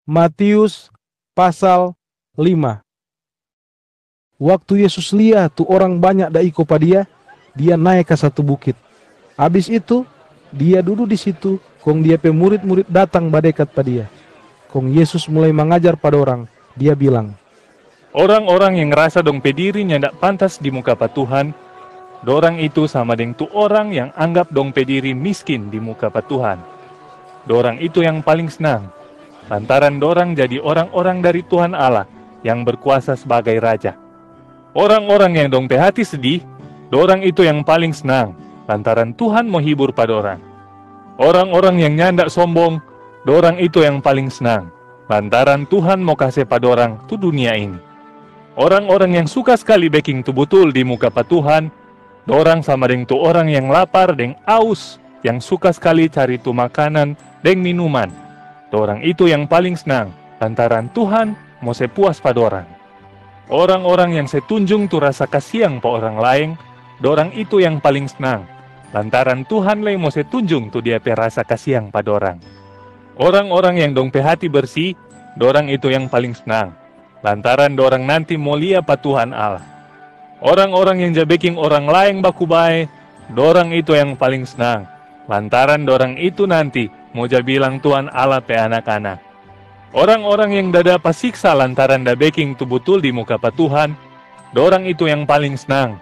Matius pasal 5. Waktu Yesus lihat tu orang banyak da iko pa dia naik ke satu bukit. Habis itu, dia duduk di situ, kong dia pe murid-murid datang badekat pa dia. Kong Yesus mulai mengajar pada orang. Dia bilang, orang-orang yang ngerasa dong pe diri nyandak pantas di muka pa Tuhan, dorang itu sama dengan tu orang yang anggap dong pe diri miskin di muka pa Tuhan. Dorang itu yang paling senang, lantaran dorang jadi orang-orang dari Tuhan Allah yang berkuasa sebagai Raja. Orang-orang yang dong pe hati sedih, dorang itu yang paling senang, lantaran Tuhan mau hibur pada orang. Orang-orang yang nyandak sombong, dorang itu yang paling senang, lantaran Tuhan mau kasih pada orang tu dunia ini. Orang-orang yang suka sekali baking tu betul di muka pa Tuhan, dorang sama dengan tu orang yang lapar dan aus, yang suka sekali cari tu makanan dan minuman. Dorang itu yang paling senang, lantaran Tuhan mau sepuas pada orang. Orang-orang yang setunjung tu rasa kasihan pa orang lain, dorang itu yang paling senang, lantaran Tuhan lagi mau setunjung tu dia pe rasa kasihan pada orang. Orang-orang yang dong pe hati bersih, dorang itu yang paling senang, lantaran dorang nanti mau lihat pa Tuhan Allah. Orang-orang yang jabeking orang lain baku bae, dorang itu yang paling senang, lantaran dorang itu nanti mau bilang Tuhan Allah pe anak-anak. Orang-orang yang dada pasiksa lantaran da baking tu betul di muka pa Tuhan, dorang itu yang paling senang,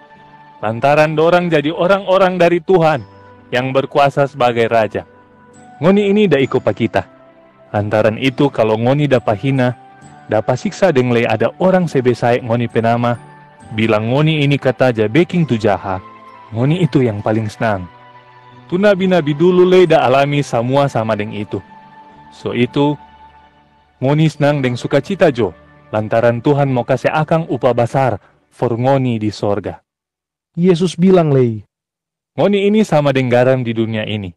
lantaran dorang jadi orang-orang dari Tuhan yang berkuasa sebagai Raja. Ngoni ini da iko pa kita. Lantaran itu kalau ngoni da pahina, da pasiksa dengle ada orang sebesai ngoni penama, bilang ngoni ini kata ja baking tu jaha, ngoni itu yang paling senang. Tu nabi-nabi dulu le da alami semua sama deng itu. So itu, ngoni senang deng sukacita jo, lantaran Tuhan mau kasih akang upah besar for ngoni di sorga. Yesus bilang lei, ngoni ini sama deng garam di dunia ini.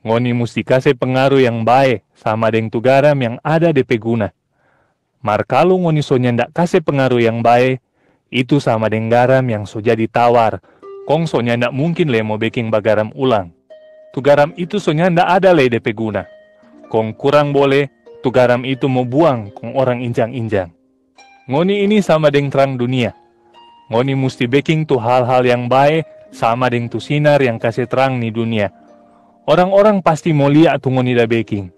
Ngoni mesti kasih pengaruh yang baik sama deng tu garam yang ada de pe guna. Mar kalau ngoni so nyandak kasih pengaruh yang baik, itu sama deng garam yang so jadi tawar, kong so nyandak mungkin le mau baking bagaram ulang. Tu garam itu so nyandak ada le de pe guna. Kong kurang boleh, tu garam itu mau buang kong orang injang-injang. Ngoni ini sama deng terang dunia. Ngoni mesti baking tu hal-hal yang baik sama deng tu sinar yang kasih terang di dunia. Orang-orang pasti mau lihat tu ngoni da baking.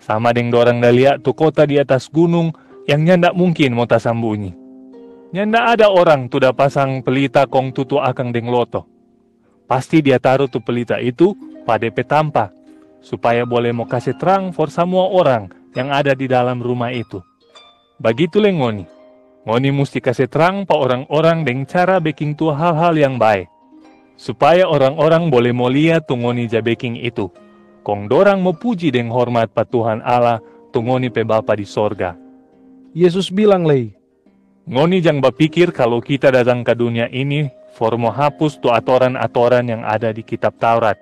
Sama deng dorang da lihat tu kota di atas gunung yang nyandak mungkin mau tasambunyi. Nyandak ada orang tu da pasang pelita kong tutu akang deng loto. Pasti dia taruh tu pelita itu pada petampa, supaya boleh mau kasih terang for semua orang yang ada di dalam rumah itu. Begitu le ngoni. Ngoni mesti kasih terang pa orang-orang dengan cara baking tu hal-hal yang baik, supaya orang-orang boleh mau lihat tu ngoni ja baking itu. Kong dorang mau puji deng hormat pa Tuhan Allah tu ngoni pe Bapa di sorga. Yesus bilang lei, ngoni jangan berpikir kalau kita datang ke dunia ini for mau hapus tu atoran-atoran yang ada di kitab Taurat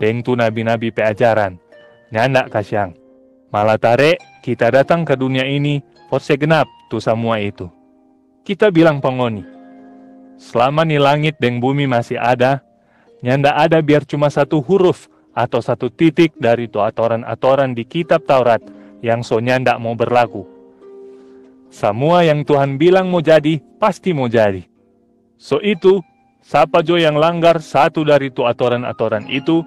deng tu nabi-nabi pe ajaran. Nyandak kasyang. Malah tare kita datang ke dunia ini for segenap tu semua itu. Kita bilang pengoni, selama ni langit dan bumi masih ada, nyanda ada biar cuma satu huruf atau satu titik dari tu atoran-atoran di kitab Taurat yang so nyanda mau berlaku. Semua yang Tuhan bilang mau jadi, pasti mau jadi. So itu, siapa jo yang langgar satu dari tu atoran-atoran itu,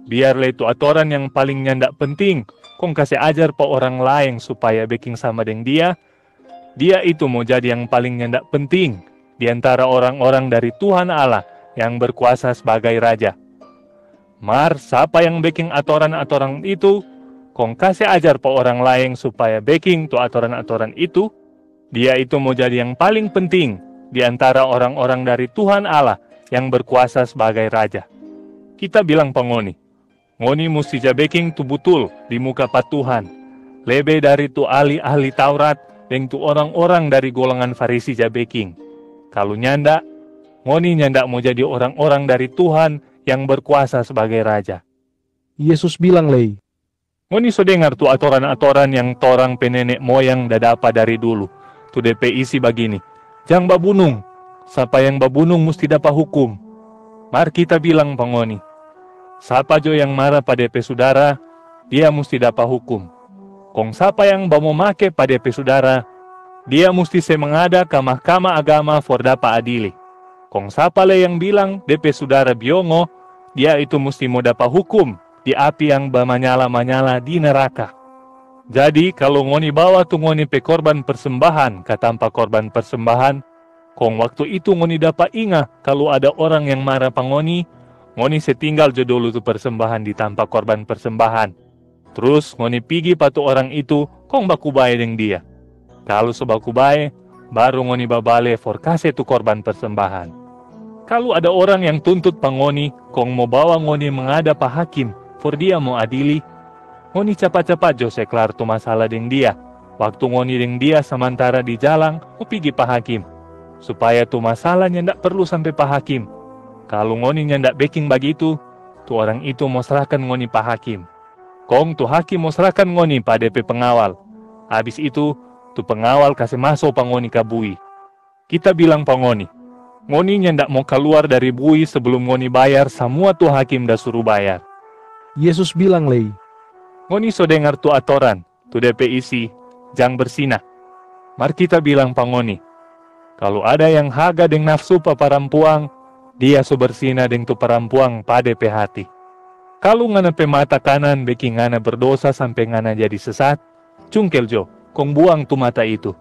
biarlah itu atoran yang paling nyanda penting, kong kasih ajar pa orang lain supaya baking sama dengan dia itu mau jadi yang paling nyandak penting di antara orang-orang dari Tuhan Allah yang berkuasa sebagai Raja. Mar, siapa yang baking atoran-atoran itu, kong kasih ajar pa orang lain supaya baking tu atoran-atoran itu, dia itu mau jadi yang paling penting di antara orang-orang dari Tuhan Allah yang berkuasa sebagai Raja. Kita bilang pengoni, ngoni mesti ja baking tu betul di muka pa Tuhan, lebih dari tu ahli-ahli Taurat dan tu orang-orang dari golongan Farisi ja baking. Kalau nyanda, ngoni nyanda mau jadi orang-orang dari Tuhan yang berkuasa sebagai Raja. Yesus bilang lei, ngoni so dengar tu atoran-atoran yang torang penenek moyang dadapa dari dulu. Tu DP isi begini, jangan babunung, siapa yang babunung mesti dapat hukum. Mar kita bilang pengoni, siapa jo yang marah pada DP saudara, dia mesti dapat hukum. Kong siapa yang mau make pada DP saudara, dia mesti se mengada ke mahkamah agama for dapat adili. Kong siapa le yang bilang DP saudara biongo, dia itu mesti mau dapat hukum di api yang manyala-manyala di neraka. Jadi kalau ngoni bawa tu ngoni pe korban persembahan ke tanpa korban persembahan, kong waktu itu ngoni dapat ingat kalau ada orang yang marah pangoni, ngoni setinggal jo dulu tu persembahan di tanpa korban persembahan. Terus ngoni pigi patu orang itu, kong baku bae deng dia. Kalau sebaku bae, baru ngoni babale for kase tu korban persembahan. Kalau ada orang yang tuntut pangoni, kong mau bawa ngoni mengada pa hakim, for dia mau adili, ngoni cepat-cepat jo seklar tu masalah deng dia. Waktu ngoni deng dia sementara di jalan, mau pigi pa hakim. Supaya tu masalahnya ndak perlu sampai pa hakim. Kalau ngoni ndak backing begitu, tu orang itu mau serahkan ngoni pa hakim. Kong tu hakim mau serahkan ngoni pa DP pengawal. Habis itu, tu pengawal kasih masuk pa ngoni ke bui. Kita bilang pa ngoni ndak mau keluar dari bui sebelum ngoni bayar semua tu hakim dah suruh bayar. Yesus bilang lei, ngoni so dengar tu atoran, tu DP isi, jang bersinah. Mari kita bilang pa ngoni, kalau ada yang haga deng nafsu pa parampuang, dia so bersinah deng tu parampuang pa DP hati. Kalau ngana pe mata kanan beki ngana berdosa sampai ngana jadi sesat, cungkel jo, kong buang tu mata itu.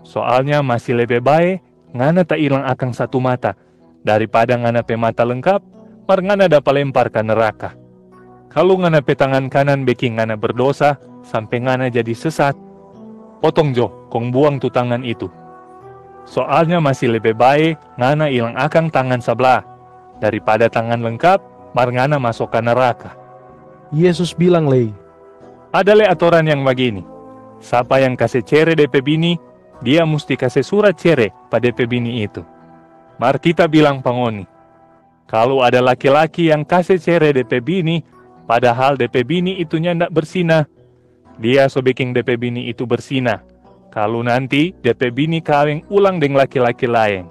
Soalnya masih lebih baik ngana tak hilang akang satu mata, daripada ngana pe mata lengkap, mar ngana dapat lempar ke neraka. Kalau ngana pe tangan kanan beki ngana berdosa, sampai ngana jadi sesat, potong jo, kong buang tu tangan itu. Soalnya masih lebih baik ngana hilang akang tangan sebelah, daripada tangan lengkap, mar ngana masuk ke neraka. Yesus bilang lei, ada le atoran yang begini, siapa yang kasih cere DP bini, dia mesti kasih surat cere pada DP bini itu. Mar kita bilang pangoni, kalau ada laki-laki yang kasih cere DP bini, padahal DP bini itu ndak bersinah, dia so bikin DP bini itu bersinah. Kalau nanti DP bini kawin ulang dengan laki-laki lain.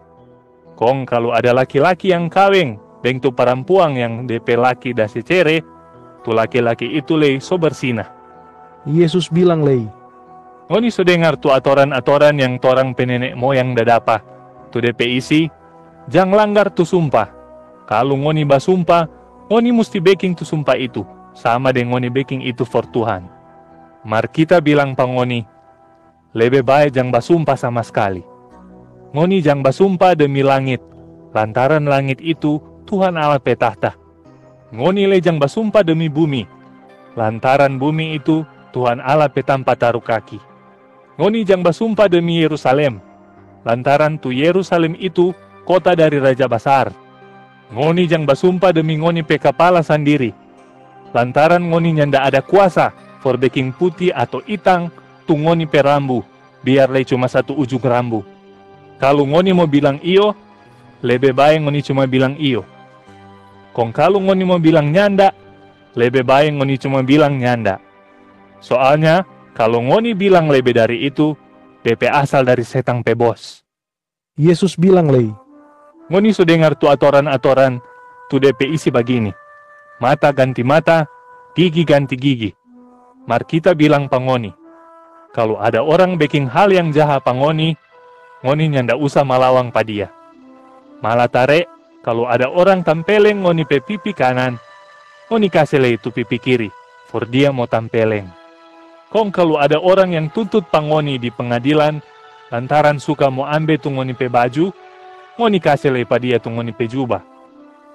Kong kalau ada laki-laki yang kawin dengan tu perempuan yang DP laki dasi cere, tu laki-laki itu le so bersinah. Yesus bilang lei, ngoni so dengar tu atoran-atoran yang torang penenek moyang dadapa, tu DP isi, jang langgar tu sumpah. Kalau ngoni basumpah, ngoni mesti baking tu sumpah itu, sama dengan ngoni baking itu for Tuhan. Mar kita bilang pa ngoni, lebih baik jang basumpah sama sekali. Ngoni jang basumpah demi langit, lantaran langit itu Tuhan Allah pe tahta. Ngoni le jang basumpah demi bumi, lantaran bumi itu Tuhan Allah pe tampa taruh kaki. Ngoni jang basumpah demi Yerusalem, lantaran tu Yerusalem itu kota dari Raja Besar. Ngoni jang basumpah demi ngoni pe kepala sendiri, lantaran ngoni nyanda ada kuasa for baking putih atau itang tu ngoni pe rambu, biar le cuma satu ujung rambu. Kalau ngoni mau bilang iyo, lebih baik ngoni cuma bilang iyo. Kong kalau ngoni mau bilang nyanda, lebih baik ngoni cuma bilang nyanda. Soalnya kalau ngoni bilang lebih dari itu, DP asal dari setan pe bos. Yesus bilang lei, ngoni so dengar tu atoran-atoran, tu DP isi begini, mata ganti mata, gigi ganti gigi. Mar kita bilang pangoni, kalau ada orang baking hal yang jahat pangoni, ngoni nyanda usah malawang pa dia. Malah tare, kalau ada orang tampeleng ngoni pe pipi kanan, ngoni kasih le itu pipi kiri, for dia mau tampeleng. Kong kalau ada orang yang tuntut pangoni di pengadilan, lantaran suka mau ambil tu ngoni pe baju, ngoni kasih le pa dia tu ngoni pe jubah.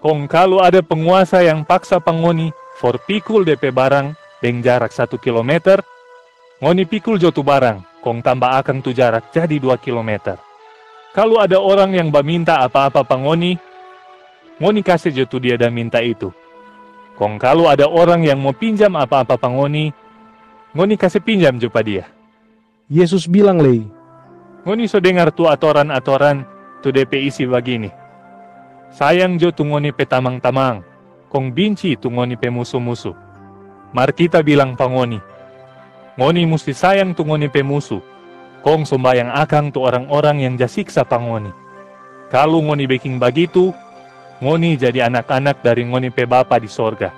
Kong kalau ada penguasa yang paksa pangoni, for pikul DP barang, deng jarak 1 kilometer, ngoni pikul jo tu barang, kong tambah akan tu jarak jadi 2 kilometer. Kalau ada orang yang minta apa-apa pangoni, ngoni kasih jo tu dia dah minta itu. Kong kalau ada orang yang mau pinjam apa-apa pangoni, ngoni kasih pinjam jo pa dia. Yesus bilang lei, ngoni so dengar tu atoran-atoran, tu DP isi begini, sayang jo tu ngoni pe tamang-tamang, kong binci tu ngoni pe musuh-musuh. Mar kita bilang pangoni, ngoni mesti sayang tu ngoni pe musuh, kong sembayang akang tu orang-orang yang jasiksa pangoni. Kalau ngoni baking begitu, ngoni jadi anak-anak dari ngoni pe Bapa di sorga.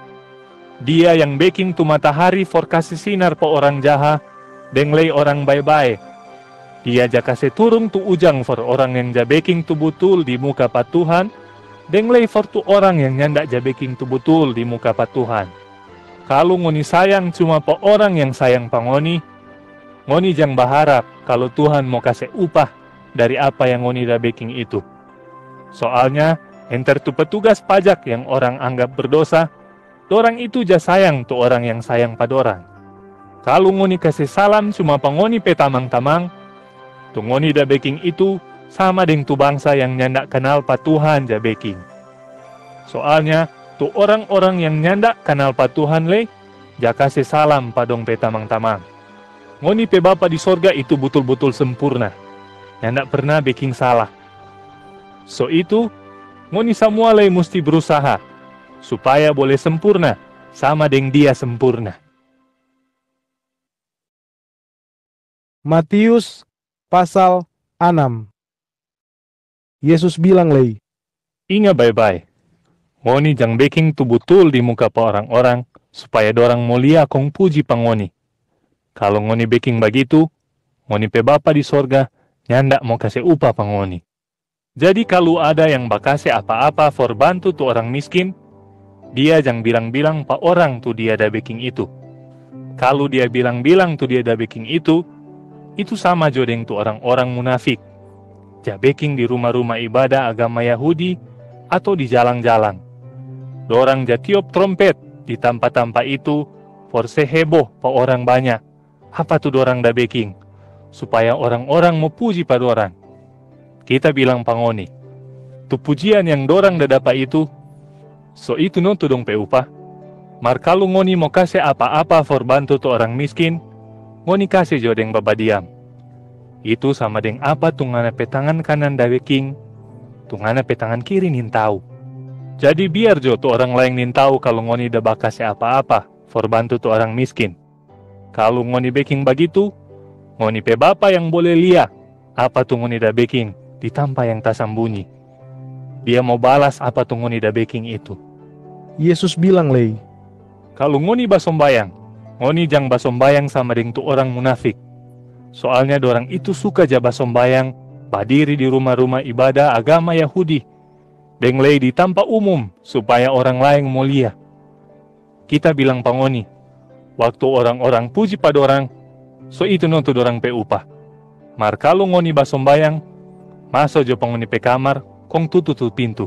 Dia yang baking tu matahari for kasih sinar pa orang jahat, deng lei orang baik-baik. Dia ja kase turung tu ujang for orang yang ja baking tu betul di muka pa Tuhan, deng lei for tu orang yang nyanda ja baking tu betul di muka pa Tuhan. Kalau ngoni sayang cuma pa orang yang sayang pa ngoni jang berharap kalau Tuhan mau kasih upah dari apa yang ngoni da baking itu. Soalnya, enter tu petugas pajak yang orang anggap berdosa, dorang itu ja sayang tu orang yang sayang pa dorang. Kalau ngoni kasih salam cuma pa ngoni pe tamang-tamang, tu ngoni da baking itu sama deng tu bangsa yang nyanda kenal pa Tuhan ja baking. Soalnya, tu orang-orang yang nyanda kenal pa Tuhan le, ja kasih salam pa dong pe tamang-tamang. Ngoni pe Bapa di sorga itu betul-betul sempurna, nyanda pernah baking salah. So itu, ngoni semua le mesti berusaha, supaya boleh sempurna, sama deng Dia sempurna. Matius pasal 6. Yesus bilang lei, Ingat baik-baik, ngoni jang baking tu betul di muka pa orang-orang, supaya dorang mulia kong puji pa ngoni. Kalau ngoni baking begitu, ngoni pe Bapa di sorga, nyanda mau kasih upah pa ngoni. Jadi kalau ada yang bakase apa-apa for bantu tu orang miskin, dia jang bilang-bilang pa orang tu dia da baking itu. Kalau dia bilang-bilang tu dia da baking itu sama jo deng tu orang-orang munafik. Ja baking di rumah-rumah ibadah agama Yahudi atau di jalan-jalan. Dorang ja tiup trompet di tempat-tempat itu for heboh pa orang banyak. Apa tu dorang da baking? Supaya orang-orang mau puji pa dorang. Kita bilang pa ngoni, tu pujian yang dorang da dapat itu, so itu no tu dong pe upah. Mar kalau ngoni mau kasih apa-apa for bantu tu orang miskin, ngoni kasih jo deng babadiam. Itu sama deng apa tu ngana pe tangan kanan da baking, tu ngana pe tangan kiri nintau. Jadi biar jo tu orang lain nintau kalau ngoni da bakasih apa-apa for bantu tu orang miskin. Kalau ngoni baking begitu, ngoni pe Bapa yang boleh lihat apa tu ngoni da baking di tanpa yang tasambunyi. Dia mau balas apa tu ngoni da baking itu. Yesus bilang lei, Kalau ngoni basombayang, ngoni jang basombayang sama deng tu orang munafik. Soalnya dorang itu suka ja basombayang, berdiri di rumah-rumah ibadah agama Yahudi, deng lei di tempat umum supaya orang lain mulia. Kita bilang pa ngoni, waktu orang-orang puji pa dorang, so itu no tu dorang pe upah. Mar kalau ngoni basombayang, masuk jo pa ngoni pe kamar, kong tutup tu pintu.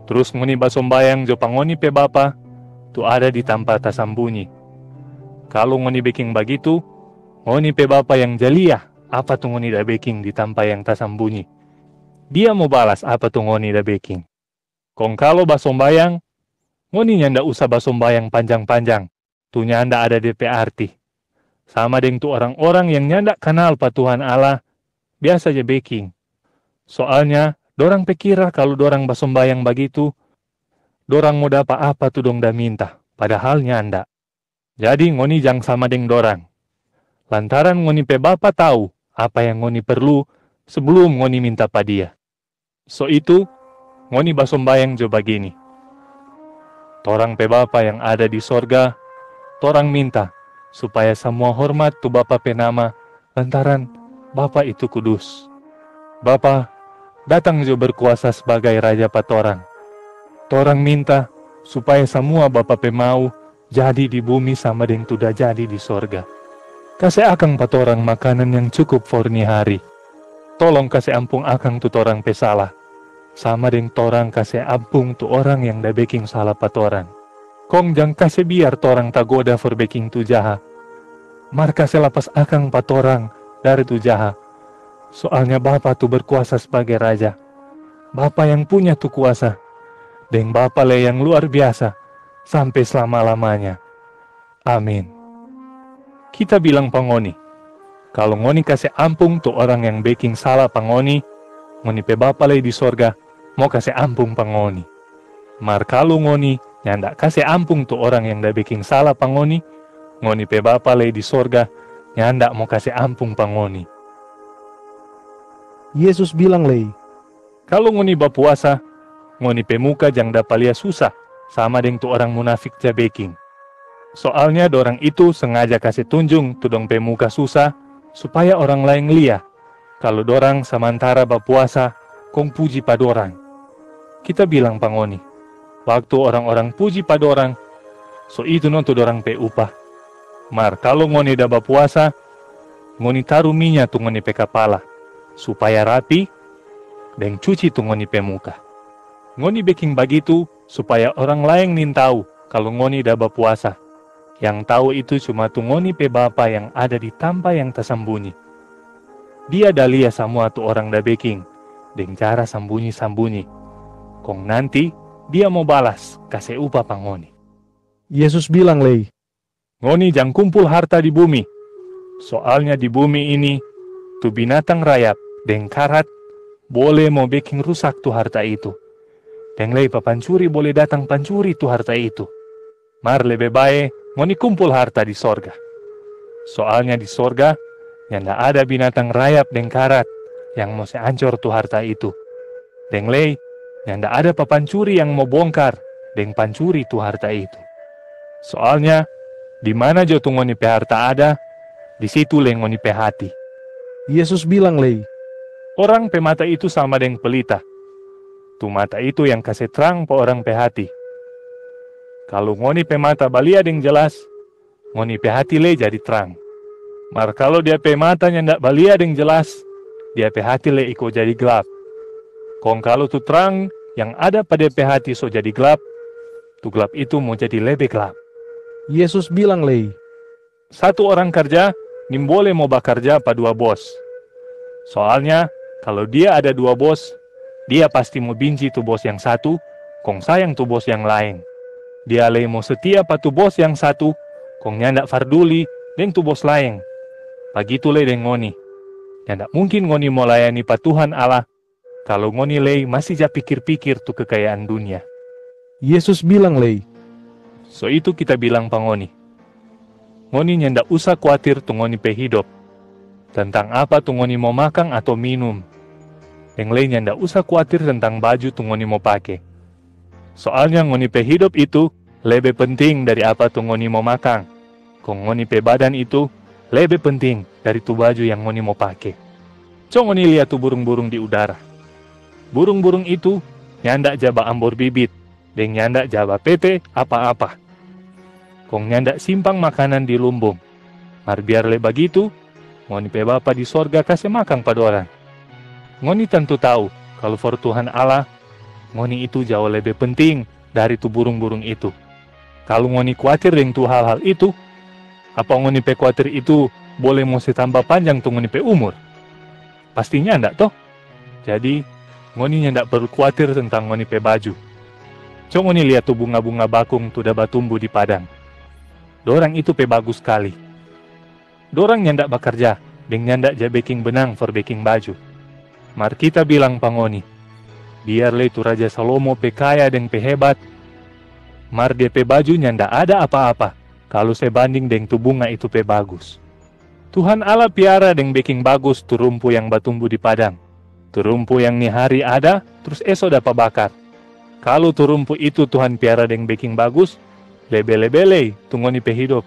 Terus ngoni basombayang jo pa ngoni pe Bapa, tu ada di tempat tasambunyi. Kalau ngoni baking begitu, ngoni pe Bapa yang jaliah apa tu ngoni da baking di tempat yang tasambunyi. Dia mau balas apa tu ngoni da baking. Kong kalau basombayang, ngoni nyanda usah basombayang panjang-panjang. Tu nyanda ada DP arti. Sama deng tu orang-orang yang nyanda kenal pa Tuhan Allah, biasa aja baking. Soalnya, dorang pikir kalau dorang basombayang begitu, dorang mau dapat apa tu dong da minta, padahal nyanda. Jadi ngoni jang sama deng dorang. Lantaran ngoni pe Bapa tahu apa yang ngoni perlu sebelum ngoni minta pa Dia. So itu, ngoni basombayang jo begini. Torang pe Bapa yang ada di sorga, torang minta supaya semua hormat tu Bapa pe nama, lantaran Bapa itu kudus. Bapa, datang jo berkuasa sebagai Raja pa torang. Torang minta supaya semua Bapa pe mau jadi di bumi sama deng tu dah jadi di sorga. Kasih akang pa torang makanan yang cukup for ni hari. Tolong kasih ampung akang tu torang pe salah. Sama deng torang kasih ampung tu orang yang da baking salah pa torang. Kong jang kasih biar torang tagoda for baking tu jaha. Mar kasih lapas akang pa torang dari tu jaha. Soalnya Bapa tu berkuasa sebagai Raja. Bapa yang punya tu kuasa. Deng Bapa le yang luar biasa sampai selama-lamanya. Amin. Kita bilang pa ngoni, kalau ngoni kasih ampung tu orang yang baking salah pa ngoni pe Bapa le di sorga mau kasih ampung pa ngoni. Mar kalau ngoni nyanda kasih ampung tu orang yang da baking salah pa ngoni pe Bapa le di sorga nyanda mau kasih ampung pa ngoni. Yesus bilang lei, Kalau ngoni bapuasa, ngoni pe muka jang dapat lihat susah sama deng tu orang munafik ja baking. Soalnya dorang itu sengaja kasih tunjung tu dong pe muka susah, supaya orang lain lia. Kalau dorang samantara berpuasa, kong puji pa dorang. Kita bilang pangoni, waktu orang-orang puji pa dorang, so itu non tu dorang pe upah. Mar kalau ngoni dah berpuasa, ngoni taruh minyak tu ngoni pe kepala, supaya rapi, dan cuci tu ngoni pe muka. Ngoni bikin begitu, supaya orang lain nin tahu kalau ngoni dah berpuasa. Yang tahu itu cuma tu ngoni pe Bapa yang ada di tanpa yang tersembunyi. Dia dah lihat semua tu orang dah baking, dengan cara sembunyi-sembunyi. Kong nanti dia mau balas, kasih upah pangoni. Yesus bilang lei, Ngoni jangan kumpul harta di bumi. Soalnya di bumi ini, tu binatang rayap dan karat boleh mau bikin rusak tu harta itu. Dan lei pancuri boleh datang pancuri tu harta itu. Mar lebih baik ngoni kumpul harta di sorga. Soalnya di sorga, nyanda ada binatang rayap dan karat yang mau seancur tu harta itu. Dan lei, nyanda ada pancuri yang mau bongkar dan pancuri tu harta itu. Soalnya, di mana jo tu ngoni pe harta ada, di situ le ngoni pe hati. Yesus bilang lei, Orang pe mata itu sama dengan pelita. Tu mata itu yang kasih terang pe orang pe hati. Kalau ngoni pe mata balia deng jelas, ngoni pe hati le jadi terang. Mar kalau dia pe mata ndak balia deng jelas, dia pe hati le iko jadi gelap. Kong kalau tu terang yang ada pada pe hati so jadi gelap, tu gelap itu mau jadi lebih gelap. Yesus bilang lei, Satu orang kerja, nim boleh mau bekerja pa dua bos. Soalnya, kalau dia ada dua bos, dia pasti mau benci tu bos yang satu, kong sayang tu bos yang lain. Dia le mau setia pa tu bos yang satu, kong nyandak farduli deng tu bos lain. Begitu le deng ngoni. Nyandak mungkin ngoni mau layani pa Tuhan Allah, kalau ngoni le masih ja pikir-pikir tu kekayaan dunia. Yesus bilang lei, So itu kita bilang pa ngoni. Ngoni nyandak usah khawatir tu ngoni pe hidup. Tentang apa tu ngoni mau makan atau minum. Yang lain nyandak usah khawatir tentang baju tu ngoni mau pakai. Soalnya ngoni pe hidup itu lebih penting dari apa tu ngoni mau makan. Kong ngoni pe badan itu lebih penting dari tu baju yang ngoni mau pakai. Coba ngoni lihat tu burung-burung di udara. Burung-burung itu nyandak jaba ambor bibit, dan nyandak jaba pete apa-apa. Kong nyandak simpang makanan di lumbung. Mar biar le begitu, ngoni pe Bapa di sorga kasih makan pada orang. Ngoni tentu tahu kalau for Tuhan Allah, ngoni itu jauh lebih penting dari tu burung-burung itu. Kalau ngoni khawatir dengan tu hal-hal itu, apa ngoni pe khawatir itu boleh mau tambah panjang tu ngoni pe umur? Pastinya ndak toh. Jadi, ngoni ndak perlu khawatir tentang ngoni pe baju. Coba ngoni lihat tu bunga-bunga bakung tu dapat tumbuh di padang. Dorang itu pe bagus sekali. Dorang nyandak bekerja, dan nyandak ja baking benang for baking baju. Mar kita bilang pangoni, biar le tu Raja Salomo pe kaya dan pe hebat, mar dia pe baju nyandak ada apa-apa, kalau sebanding dengan tu bunga itu pe bagus. Tuhan Allah piara dan baking bagus tu rumpu yang batumbuh di padang. Tu rumpu yang ni hari ada, terus esok dapat bakar. Kalau tu rumpu itu Tuhan piara dan baking bagus, lebe-lebele tu ngoni pe hidup.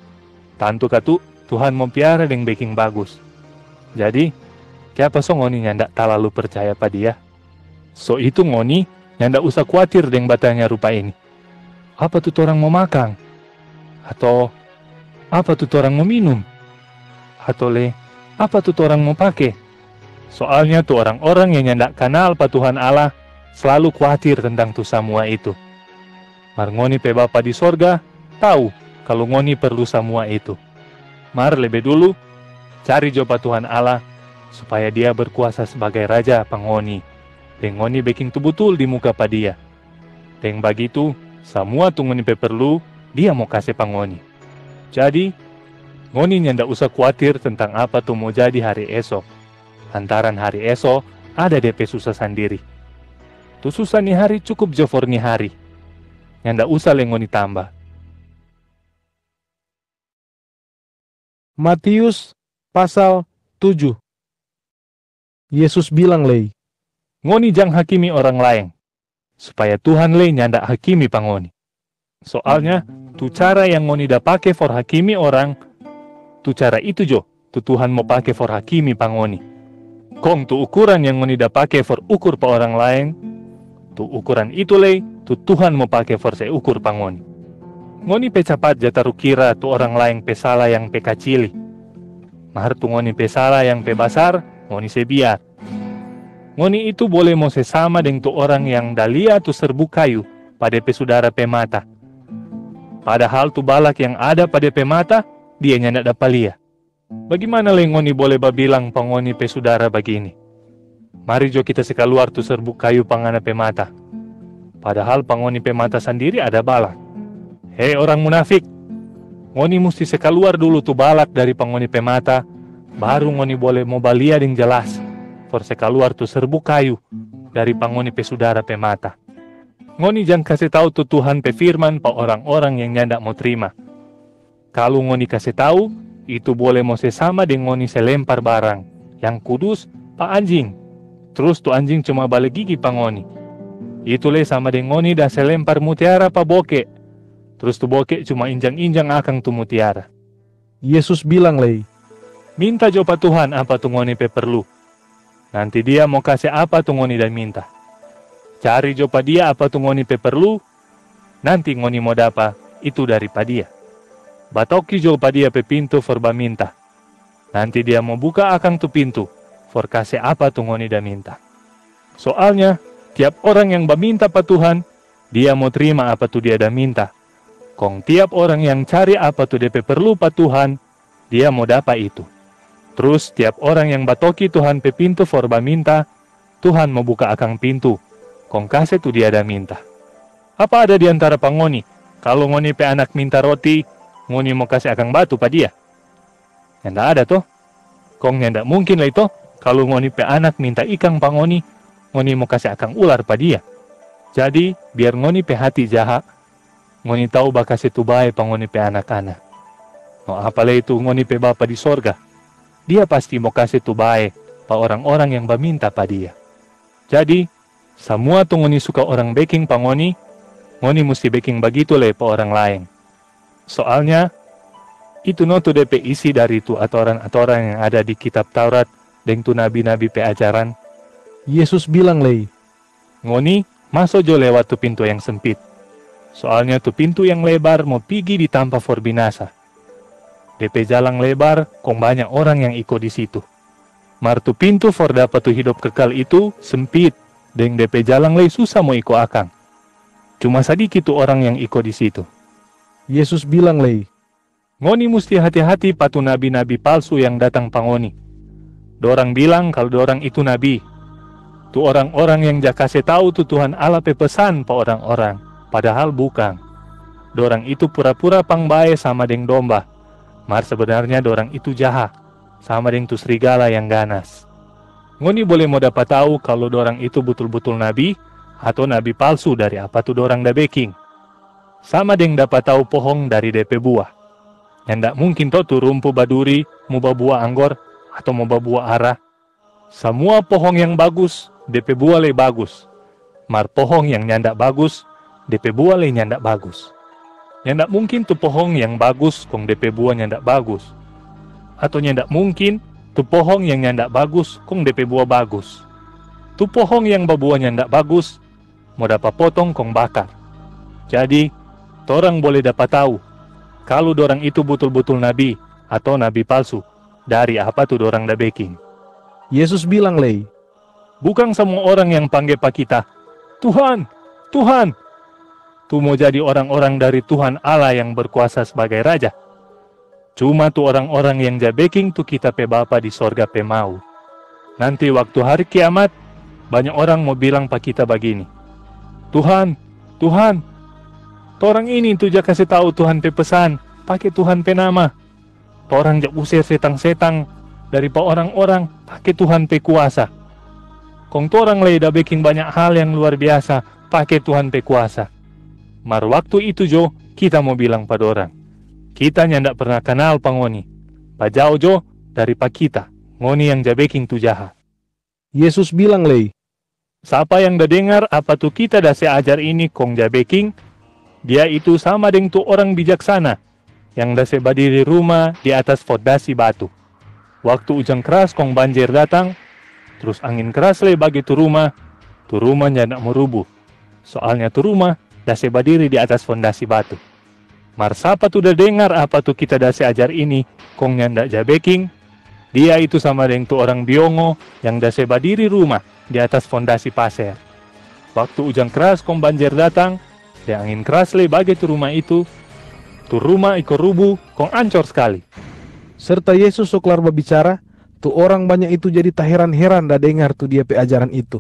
Tantu katu Tuhan mau piara dan baking bagus. Jadi, siapa so ngoni nyandak terlalu percaya pada dia? So itu ngoni nyandak usah khawatir dengan batanya rupa ini. Apa tuh orang mau makan? Atau apa tuh orang mau minum? Atau apa tuh orang mau pakai? Soalnya tuh orang-orang yang nyandak kenal pa Tuhan Allah selalu khawatir tentang tuh semua itu. Mar ngoni pe Bapa di sorga tahu kalau ngoni perlu semua itu. Mar lebih dulu cari jopa Tuhan Allah supaya dia berkuasa sebagai Raja pangoni. Dan ngoni baking tu betul di muka pa dia. Dan begitu semua tu ngoni pe perlu dia mau kasih pangoni. Jadi ngoni nyandak usah khawatir tentang apa tu mau jadi hari esok. Antaran hari esok ada DP susah sendiri. Tu susah nih hari cukup jofor nih hari. Nyandak usah le ngoni tambah. Matius pasal 7. Yesus bilang lei, Ngoni jang hakimi orang lain, supaya Tuhan le nyandak hakimi pangoni. Soalnya tu cara yang ngoni da pake for hakimi orang, tu cara itu jo, tu Tuhan mau pake for hakimi pangoni. Kong tu ukuran yang ngoni da pake for ukur pa orang lain, tu ukuran itu lei, tu Tuhan mau pake for se ukur pangoni. Ngoni pe capat jataru kira tu orang lain pe salah yang pe kacili. Mahar tu ngoni pe salah yang pe basar, ngoni se biar. Ngoni itu boleh mau sesama dengan tu orang yang dalia tu serbu kayu pada pe saudara pe mata. Padahal tu balak yang ada pada pe mata, dia nyandak dapat lia. Bagaimana le ngoni boleh babilang pangoni pe saudara begini? Mari jo kita sekaluar tu serbu kayu pangana pe mata. Padahal pangoni pe mata sendiri ada balak. Hei orang munafik, ngoni mesti sekaluar dulu tu balak dari pangoni pe mata, baru ngoni boleh mau balia ding jelas. For sekaluar tu serbu kayu dari pangoni pe saudara pe mata. Ngoni jangan kasih tahu tu Tuhan pe firman pa orang-orang yang nyandak mau terima. Kalau ngoni kasih tahu, itu boleh mau sesama dengan ngoni selempar barang yang kudus pa anjing. Terus tu anjing cuma balik gigi pa ngoni. Itu le sama dengan ngoni dah selempar mutiara pa boke. Terus tu boke cuma injang-injang akang tu mutiara. Yesus bilang lei, minta jo pa Tuhan apa tu ngoni pe perlu. Nanti dia mau kasih apa tu ngoni dah minta. Cari jo pa dia apa tu ngoni pe perlu, nanti ngoni mau dapa itu daripada dia. Batoki jo pa dia pe pintu for ba minta. Nanti dia mau buka akang tu pintu for kasih apa tu ngoni dah minta. Soalnya tiap orang yang baminta pa Tuhan, dia mau terima apa tu dia dah minta. Kong tiap orang yang cari apa tu dia pe perlu pa Tuhan, dia mau dapa itu. Terus tiap orang yang batoki Tuhan pe pintu for ba minta, Tuhan mau buka akang pintu. Kong kasih tu dia ada minta. Apa ada di antara pangoni? Kalau ngoni pe anak minta roti, ngoni mau kasih akang batu pa dia? Nggak ada toh. Kong nggak mungkin lah itu. Kalau ngoni pe anak minta ikan pangoni, ngoni mau kasih akang ular pa dia. Jadi biar ngoni pe hati jahat, ngoni tahu ba kasih tu bae pangoni pe anak-anak. No apalagi itu ngoni pe Bapa di sorga. Dia pasti mau kasih tu bae pa orang-orang yang baminta pa dia. Jadi semua tu ngoni suka orang baking pangoni, ngoni mesti baking begitu le pa orang lain. Soalnya, itu no tu DP isi dari tu aturan-aturan yang ada di kitab Taurat dan tu nabi-nabi pe ajaran. Yesus bilang lei, ngoni masuk jo lewat tu pintu yang sempit. Soalnya tu pintu yang lebar mau pigi di tanpa for binasa. DP jalan lebar, kong banyak orang yang ikut di situ. Mar tu pintu for dapat tu hidup kekal itu sempit. Deng DP jalan lei susah mau ikut akang. Cuma sedikit tu orang yang ikut di situ. Yesus bilang lei, ngoni mesti hati-hati patu nabi-nabi palsu yang datang pangoni. Dorang bilang kalau dorang itu nabi. Tu orang-orang yang ja kasih tahu tu Tuhan Allah pe pesan pa orang-orang. Padahal bukan. Dorang itu pura-pura pangbae sama deng domba. Mar sebenarnya dorang itu jahat. Sama deng tu serigala yang ganas. Ngoni boleh mau dapat tahu kalau dorang itu betul-betul nabi atau nabi palsu dari apa tu dorang da baking. Sama deng dapat tahu pohong dari DP buah. Yang ndak mungkin tu rumpu baduri mau buah anggor atau mau buah arah. Semua pohong yang bagus DP buah le bagus. Mar pohong yang nyandak bagus DP buah le nyandak bagus. Yang ndak mungkin tu pohong yang bagus kong DP buah nyandak bagus. Atau nyandak mungkin tu pohong yang nyandak bagus, kong DP buah bagus. Tu pohong yang babuahnya nyandak bagus, mau dapat potong kong bakar. Jadi, torang boleh dapat tahu, kalau dorang itu betul-betul nabi atau nabi palsu, dari apa tu dorang da baking. Yesus bilang lei, bukan semua orang yang panggil pa kita, Tuhan, Tuhan. Tu mau jadi orang-orang dari Tuhan Allah yang berkuasa sebagai Raja. Cuma tu orang-orang yang ja baking tu kita pe Bapa di sorga pe mau. Nanti waktu hari kiamat, banyak orang mau bilang pa kita begini. Tuhan, Tuhan, torang ini tu ja kasih tahu Tuhan pe pesan, pakai Tuhan pe nama. Torang ja usir setang-setang dari pa orang-orang, pakai Tuhan pe kuasa. Kong torang le da baking banyak hal yang luar biasa, pakai Tuhan pe kuasa. Mar waktu itu jo, kita mau bilang pada orang. Kita nyandak pernah kenal pangoni. Pajau jo dari pak kita. Ngoni yang jabeking tu jahat. Yesus bilang lei, siapa yang dah dengar apa tu kita dah seajar ini kong jabeking, Dia itu sama dengan tu orang bijaksana yang dase badiri rumah di atas fondasi batu. Waktu hujan keras kong banjir datang, terus angin keras le bagi tu rumah ndak merubuh. Soalnya tu rumah dase badiri di atas fondasi batu. Mar sapa tu udah dengar apa tu kita dase ajar ini, kong nyandak jabeking, dia itu sama dengan tu orang biongo yang dase badiri rumah di atas fondasi pasir. Waktu hujan keras kong banjir datang, dan angin keras le bagi tu rumah iko rubuh kong ancor sekali. Serta Yesus sok kelar berbicara, tu orang banyak itu jadi tak heran-heran dah dengar tu dia pe ajaran itu.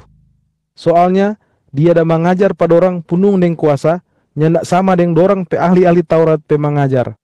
Soalnya dia dah mengajar pada orang punung deng kuasa, nyandak sama deng dorang pe ahli-ahli Taurat pe mengajar.